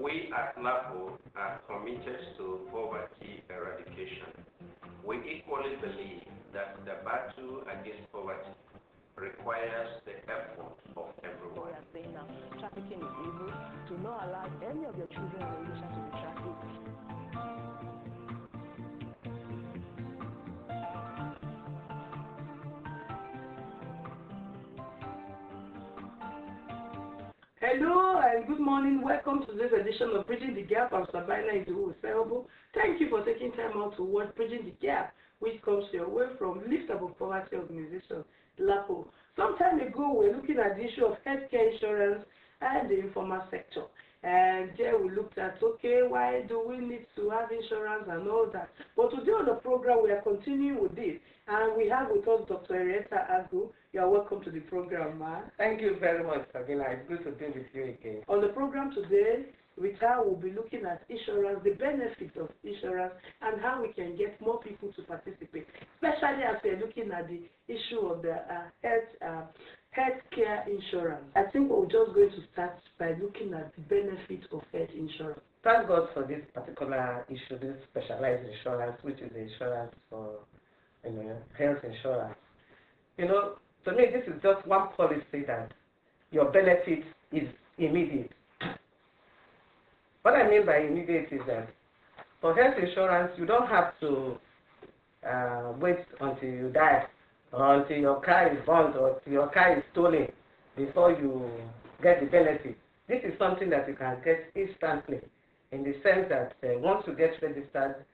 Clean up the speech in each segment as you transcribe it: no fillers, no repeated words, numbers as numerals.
We at LAPO are committed to poverty eradication. We equally believe that the battle against poverty requires the effort of everyone. We are saying now, trafficking is evil. Do not allow any of your children or relations to be trafficked. Hello and good morning. Welcome to this edition of Bridging the Gap. I'm Sabina Idu. Thank you for taking time out to watch Bridging the Gap, which comes your way from Lift Above Poverty Organization, LAPO. Some time ago, we were looking at the issue of healthcare insurance and the informal sector. And there we looked at, okay, why do we need to have insurance and all that? But today on the program, we are continuing with this. And we have with us Dr. Henrietta Agu. You are welcome to the program, ma. Thank you very much, Sabina. It's good to be with you again. On the program today, with her, we'll be looking at insurance, the benefits of insurance, and how we can get more people to participate, especially as we're looking at the issue of the healthcare insurance. I think we're just going to start by looking at the benefits of health insurance. Thank God for this particular issue, this specialized insurance, which is the insurance for health insurance. To me, this is just one policy that your benefit is immediate. What I mean by immediate is that for health insurance, you don't have to wait until you die, or until your car is burnt, or until your car is stolen before you get the benefit. This is something that you can get instantly, in the sense that once you get registered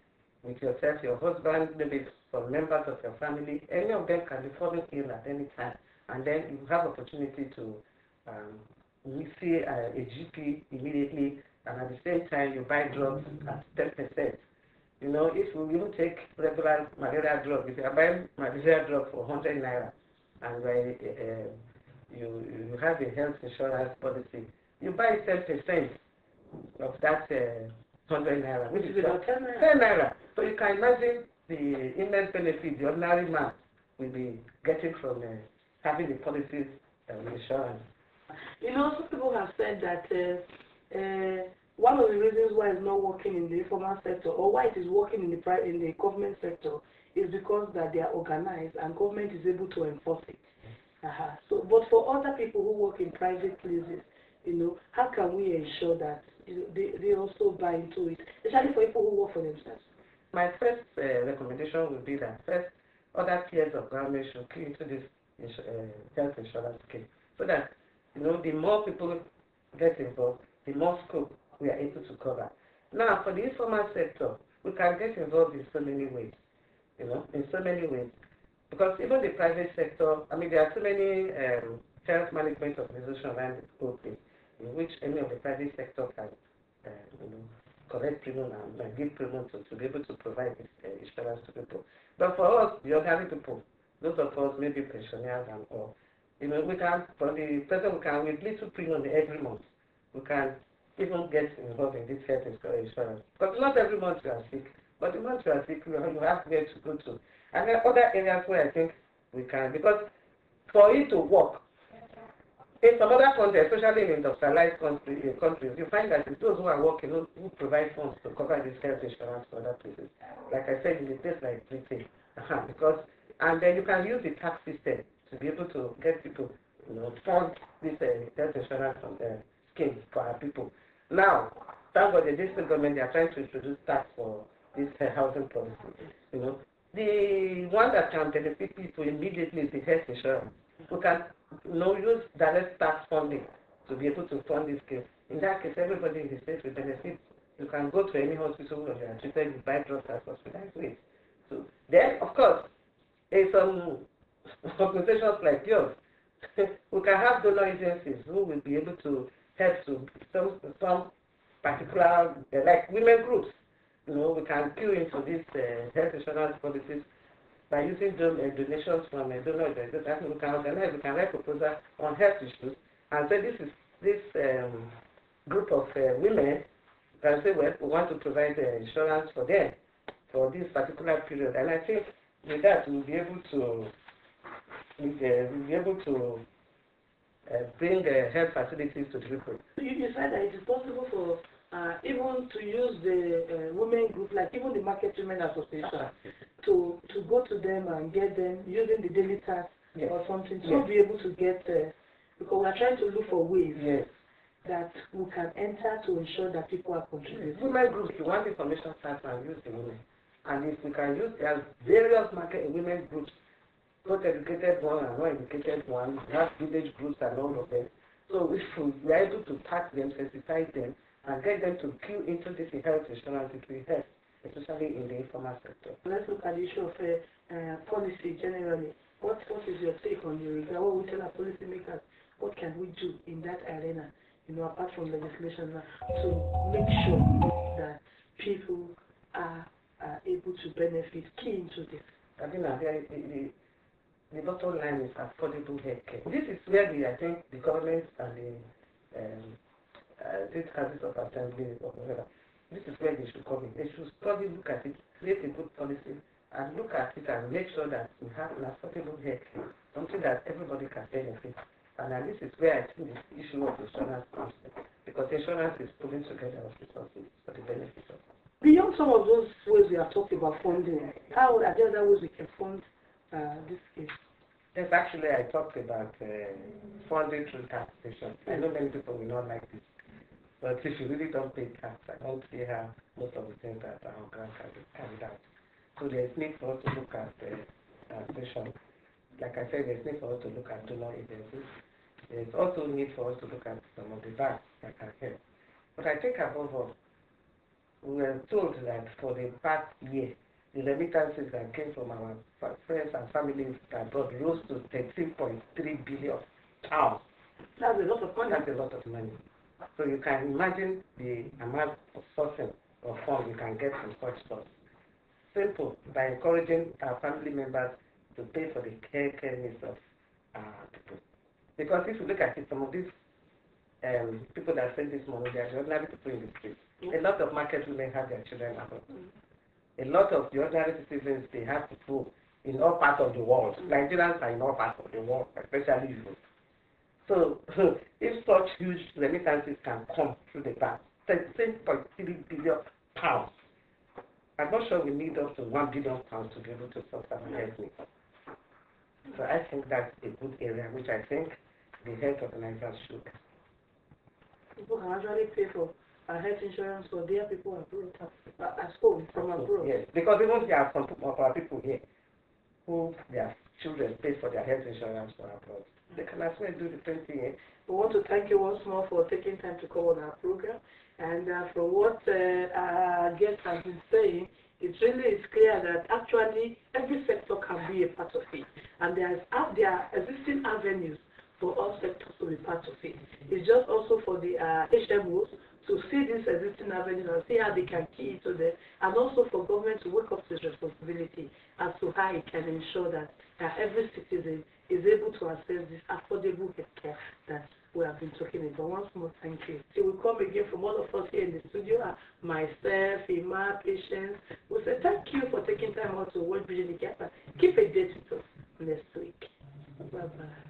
with yourself, your husband, maybe some members of your family, any of them can be falling ill at any time, and then you have opportunity to see a GP immediately, and at the same time you buy drugs at 10%. If you take regular malaria drug, if you are buying malaria drug for 100 naira, and you have a health insurance policy, you buy 10% of that 100 naira, which is about 10 naira. So you can imagine the immense benefit the ordinary man will be getting from having the policies and insurance. Some people have said that one of the reasons why it's not working in the informal sector, or why it is working in the government sector, is because that they are organized and government is able to enforce it. So, but for other people who work in private places, how can we ensure that they also buy into it, especially for people who work for themselves? My first recommendation would be that first, other tiers of government should key into this health insurance scheme, so that the more people get involved, the more scope we are able to cover. Now, for the informal sector, we can get involved in so many ways, in so many ways, because even the private sector, there are so many health management organizations around the whole thing, in which any of the private sector can, collect premium and give premium to be able to provide this insurance to people. But for us, the ordinary people, those of us maybe pensioners and all, we can, for the person, we can, with little premium every month, we can even get involved in this health insurance. Because not every month you are sick, but the month you are sick, you have where to go to. And there are other areas where I think we can, because for it to work, in some other countries, especially in industrialized countries, you find that it's those who are working who provide funds to cover this health insurance for other places. Like I said, in a place like Britain, and then you can use the tax system to be able to get people, fund this health insurance scheme for our people. Now, thank God the district government, they are trying to introduce tax for this housing policy. The one that can benefit people immediately is the health insurance. We can use direct tax funding to be able to fund this case. In that case, everybody in the state will benefit. You can go to any hospital where you are treated, you buy drugs at hospitalized ways. So then, of course, in some organizations like yours, we can have donor agencies who will be able to help to some particular, like women groups. We can queue into these health insurance policies by using donations from donor organizations. We can organize, we can write proposals on health issues, and say this group of women can say, well, we want to provide insurance for them for this particular period. And I think with that we'll be able to bring health facilities to the people. You said that it is possible for even to use the women group, like even the Market Women Association, to go to them and get them using the daily tax or something to be able to get, because we are trying to look for ways that we can enter to ensure that people are contributing. Women groups, if you want information fast and use the women. And if we can use, there are various women groups, both educated one and non-educated one, we have village groups and all of them. So if we are able to touch them, sensitize them, and get them to queue into this health insurance, it will help, especially in the informal sector. Let's look at the issue of policy generally. What is your take on the regard? What we tell our policymakers, what can we do in that arena, apart from legislation, to make sure that people are able to benefit, key into this? I think the bottom line is affordable healthcare. This is where I think the government and the state houses of assembly or whatever, this is where they should come in. They should study, look at it, create a good policy, and look at it and make sure that we have an affordable healthcare, something that everybody can benefit. And this is where I think the issue of insurance comes in, because insurance is pulling together resources for the benefit of all. Beyond some of those ways we have talked about funding, how are there other ways we can fund this case? Yes, actually, I talked about funding through taxation. I know many people will not like this, but if you really don't pay tax, I don't see how most of the things that our grant can be carried out. So there's need for us to look at taxation. Like I said, there's need for us to look at donor agencies. There's also need for us to look at some of the banks that can help. But I think above all, we were told that for the past year, the remittances that came from our friends and families abroad rose to 13.3 billion pounds. That's a lot of money. That's a lot of money. So you can imagine the amount of sourcing of funds you can get from such source. Simple, by encouraging our family members to pay for the care needs of people. Because if you look at it, some of these people that send this money, they are the ordinary people in the streets. A lot of market women have their children abroad. A lot of the ordinary citizens, they have to go in all parts of the world. Nigerians are in all parts of the world, especially Europe. So if such huge remittances can come through the bank, 13.3 billion pounds, I'm not sure we need up to 1 billion pounds to be able to solve our health needs. So I think that's a good area, which I think the health organizers should. People can actually pay for health insurance for their people abroad, at home, from abroad. Yes, because even there are some of our people here who their children pay for their health insurance for abroad. They can as well do the same thing here. We want to thank you once more for taking time to come on our program. And from what our guest has been saying, it really is clear that actually every sector can be a part of it. And there are existing avenues for all sectors to be part of it. It's just also for the HMOs to see these existing avenues and see how they can key into them, and also for government to wake up to its responsibility as to how it can ensure that every citizen is able to access this affordable healthcare that we have been talking about. Once more, thank you. So we come again from all of us here in the studio, myself, Ima, Patience. We say thank you for taking time out to watch Bridging the Gap. Keep a date with us next week. Bye-bye.